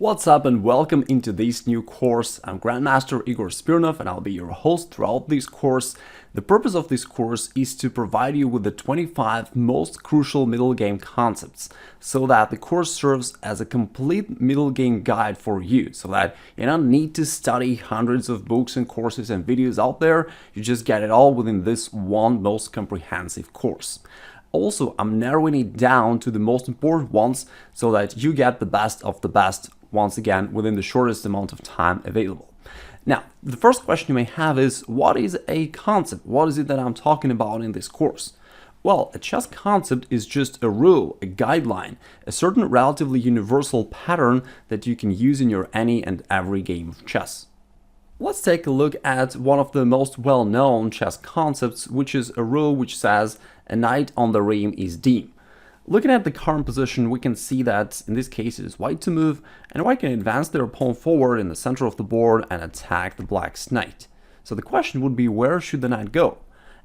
What's up and welcome into this new course. I'm Grandmaster Igor Smirnov and I'll be your host throughout this course. The purpose of this course is to provide you with the 25 most crucial middle game concepts so that the course serves as a complete middle game guide for you so that you don't need to study hundreds of books and courses and videos out there. You just get it all within this one most comprehensive course. Also, I'm narrowing it down to the most important ones so that you get the best of the best once again within the shortest amount of time available. Now, the first question you may have is, what is a concept? What is it that I'm talking about in this course? Well, a chess concept is just a rule, a guideline, a certain relatively universal pattern that you can use in your any and every game of chess. Let's take a look at one of the most well-known chess concepts, which is a rule which says a knight on the rim is dim. Looking at the current position, we can see that in this case it is white to move, and white can advance their pawn forward in the center of the board and attack the black's knight. So the question would be, where should the knight go?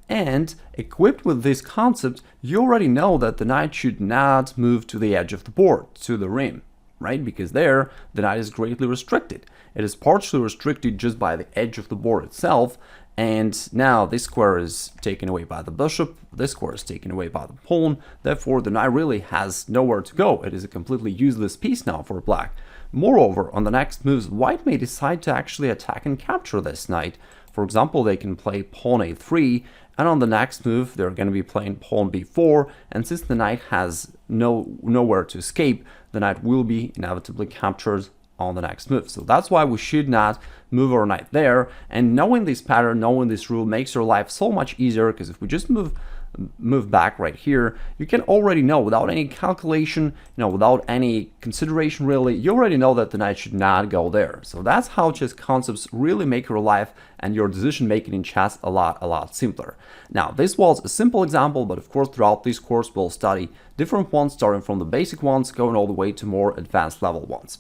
And equipped with this concept, you already know that the knight should not move to the edge of the board, to the rim, right? Because there, the knight is greatly restricted. It is partially restricted just by the edge of the board itself, and now this square is taken away by the bishop, this square is taken away by the pawn, therefore the knight really has nowhere to go. It is a completely useless piece now for black. Moreover, on the next moves, white may decide to actually attack and capture this knight. For example, they can play pawn a3, and on the next move they're going to be playing pawn b4, and since the knight has nowhere to escape, the knight will be inevitably captured on the next move. So that's why we should not move our knight there, and knowing this pattern, knowing this rule makes your life so much easier, because if we just move back right here, you can already know without any calculation, without any consideration really, you already know that the knight should not go there. So that's how chess concepts really make your life and your decision making in chess a lot simpler. Now, this was a simple example, but of course throughout this course we'll study different ones, starting from the basic ones going all the way to more advanced level ones.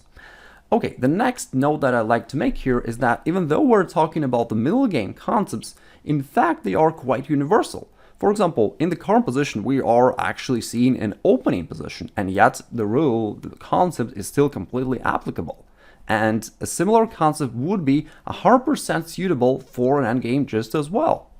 Okay, the next note that I'd like to make here is that even though we're talking about the middle game concepts, in fact they are quite universal. For example, in the current position we are actually seeing an opening position, and yet the rule, the concept is still completely applicable. And a similar concept would be 100% suitable for an endgame just as well.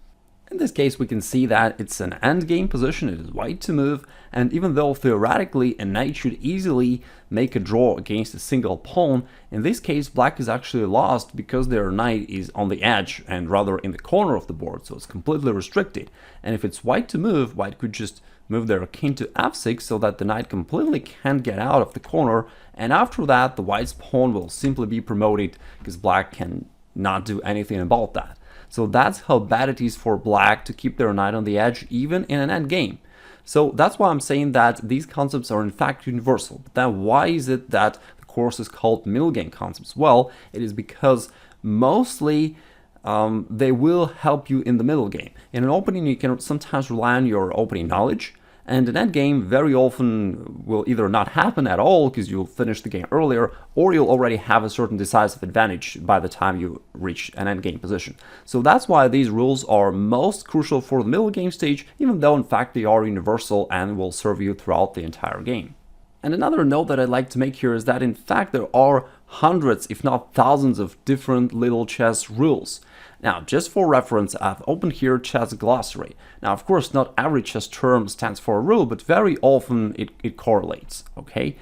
In this case, we can see that it's an endgame position, it is white to move, and even though theoretically a knight should easily make a draw against a single pawn, in this case black is actually lost because their knight is on the edge and rather in the corner of the board, so it's completely restricted. And if it's white to move, white could just move their king to f6 so that the knight completely can't get out of the corner, and after that the white's pawn will simply be promoted because black can not do anything about that. So that's how bad it is for black to keep their knight on the edge even in an endgame. So that's why I'm saying that these concepts are in fact universal. But then why is it that the course is called middle game concepts? Well, it is because mostly they will help you in the middle game. In an opening, you can sometimes rely on your opening knowledge, and an endgame very often will either not happen at all because you'll finish the game earlier, or you'll already have a certain decisive advantage by the time you reach an endgame position. So that's why these rules are most crucial for the middle game stage, even though in fact they are universal and will serve you throughout the entire game. And another note that I'd like to make here is that in fact there are hundreds, if not thousands, of different little chess rules. Now, just for reference, I've opened here chess glossary. Now, of course, not every chess term stands for a rule, but very often it correlates, okay?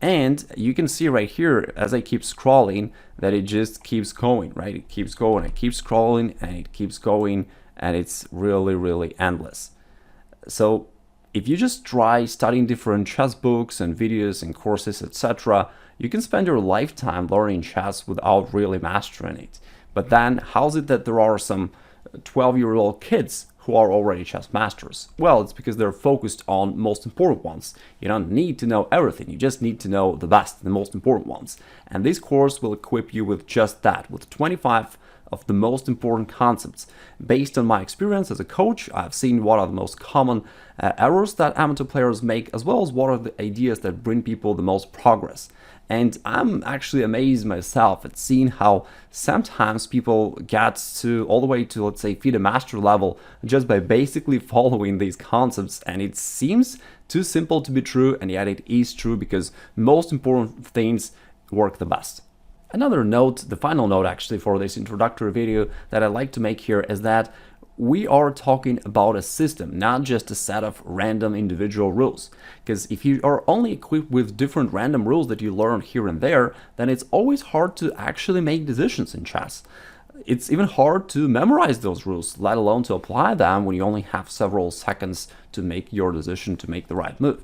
And you can see right here, as I keep scrolling, that it just keeps going, right? It keeps going, it keeps scrolling, and it keeps going, and it's really endless. So if you just try studying different chess books and videos and courses, etc., you can spend your lifetime learning chess without really mastering it. But then, how's it that there are some 12-year-old kids who are already chess masters? Well, it's because they're focused on most important ones. You don't need to know everything, you just need to know the best, the most important ones. And this course will equip you with just that, with 25 of the most important concepts. Based on my experience as a coach, I've seen what are the most common errors that amateur players make, as well as what are the ideas that bring people the most progress. And I'm actually amazed myself at seeing how sometimes people get to all the way to, let's say, FIDE master level just by basically following these concepts, and it seems too simple to be true, and yet it is true, because most important things work the best. Another note, the final note actually for this introductory video that I'd like to make here is that we are talking about a system, not just a set of random individual rules. Because if you are only equipped with different random rules that you learn here and there, then it's always hard to actually make decisions in chess. It's even hard to memorize those rules, let alone to apply them when you only have several seconds to make your decision to make the right move.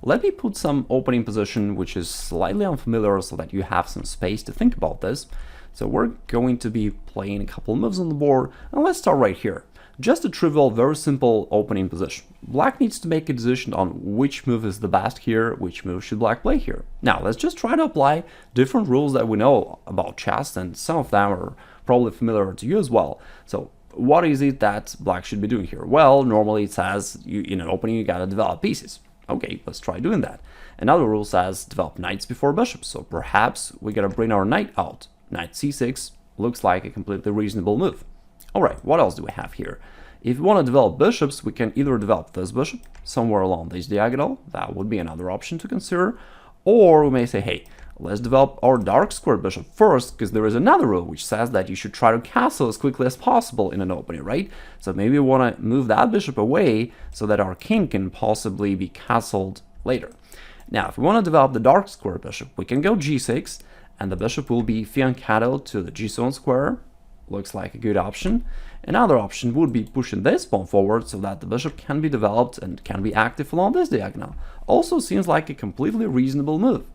Let me put some opening position which is slightly unfamiliar so that you have some space to think about this. So we're going to be playing a couple of moves on the board, and let's start right here. Just a trivial, very simple opening position. Black needs to make a decision on which move is the best here, which move should black play here. Now let's just try to apply different rules that we know about chess, and some of them are probably familiar to you as well. So what is it that black should be doing here? Well, normally it says in an opening you gotta develop pieces. Okay, let's try doing that. Another rule says develop knights before bishops, so perhaps we gotta bring our knight out. Knight c6 looks like a completely reasonable move. Alright, what else do we have here? If we want to develop bishops, we can either develop this bishop somewhere along this diagonal, that would be another option to consider, or we may say, hey, let's develop our dark square bishop first, because there is another rule which says that you should try to castle as quickly as possible in an opening, right? So maybe we want to move that bishop away so that our king can possibly be castled later. Now, if we want to develop the dark square bishop, we can go g6, and the bishop will be fianchetto to the g7 square. Looks like a good option. Another option would be pushing this pawn forward so that the bishop can be developed and can be active along this diagonal. Also seems like a completely reasonable move.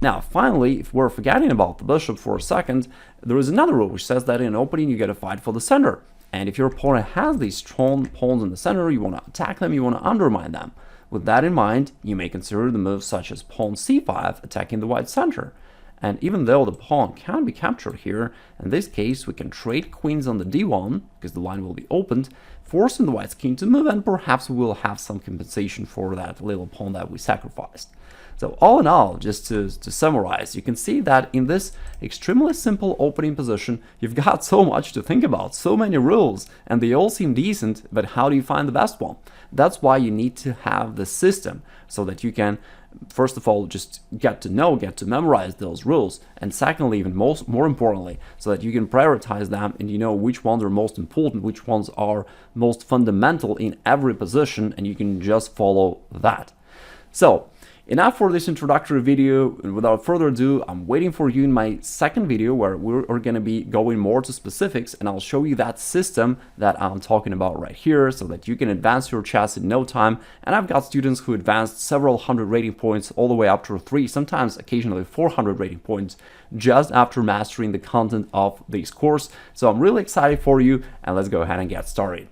Now, finally, if we're forgetting about the bishop for a second, there is another rule which says that in an opening you get to fight for the center. And if your opponent has these strong pawns in the center, you want to attack them, you want to undermine them. With that in mind, you may consider the moves such as pawn c5 attacking the white center. And even though the pawn can be captured here, in this case we can trade queens on the d1, because the line will be opened, forcing the white's king to move, and perhaps we will have some compensation for that little pawn that we sacrificed. So all in all, just to summarize, you can see that in this extremely simple opening position, you've got so much to think about, so many rules, and they all seem decent, but how do you find the best one? That's why you need to have the system, so that you can, first of all, just get to memorize those rules, and secondly, even more importantly, so that you can prioritize them and you know which ones are most important, which ones are most fundamental in every position, and you can just follow that. So, enough for this introductory video, and without further ado, I'm waiting for you in my second video where we're going to be going more to specifics, and I'll show you that system that I'm talking about right here so that you can advance your chess in no time. And I've got students who advanced several hundred rating points all the way up to 3, sometimes occasionally 400 rating points just after mastering the content of this course. So I'm really excited for you, and let's go ahead and get started.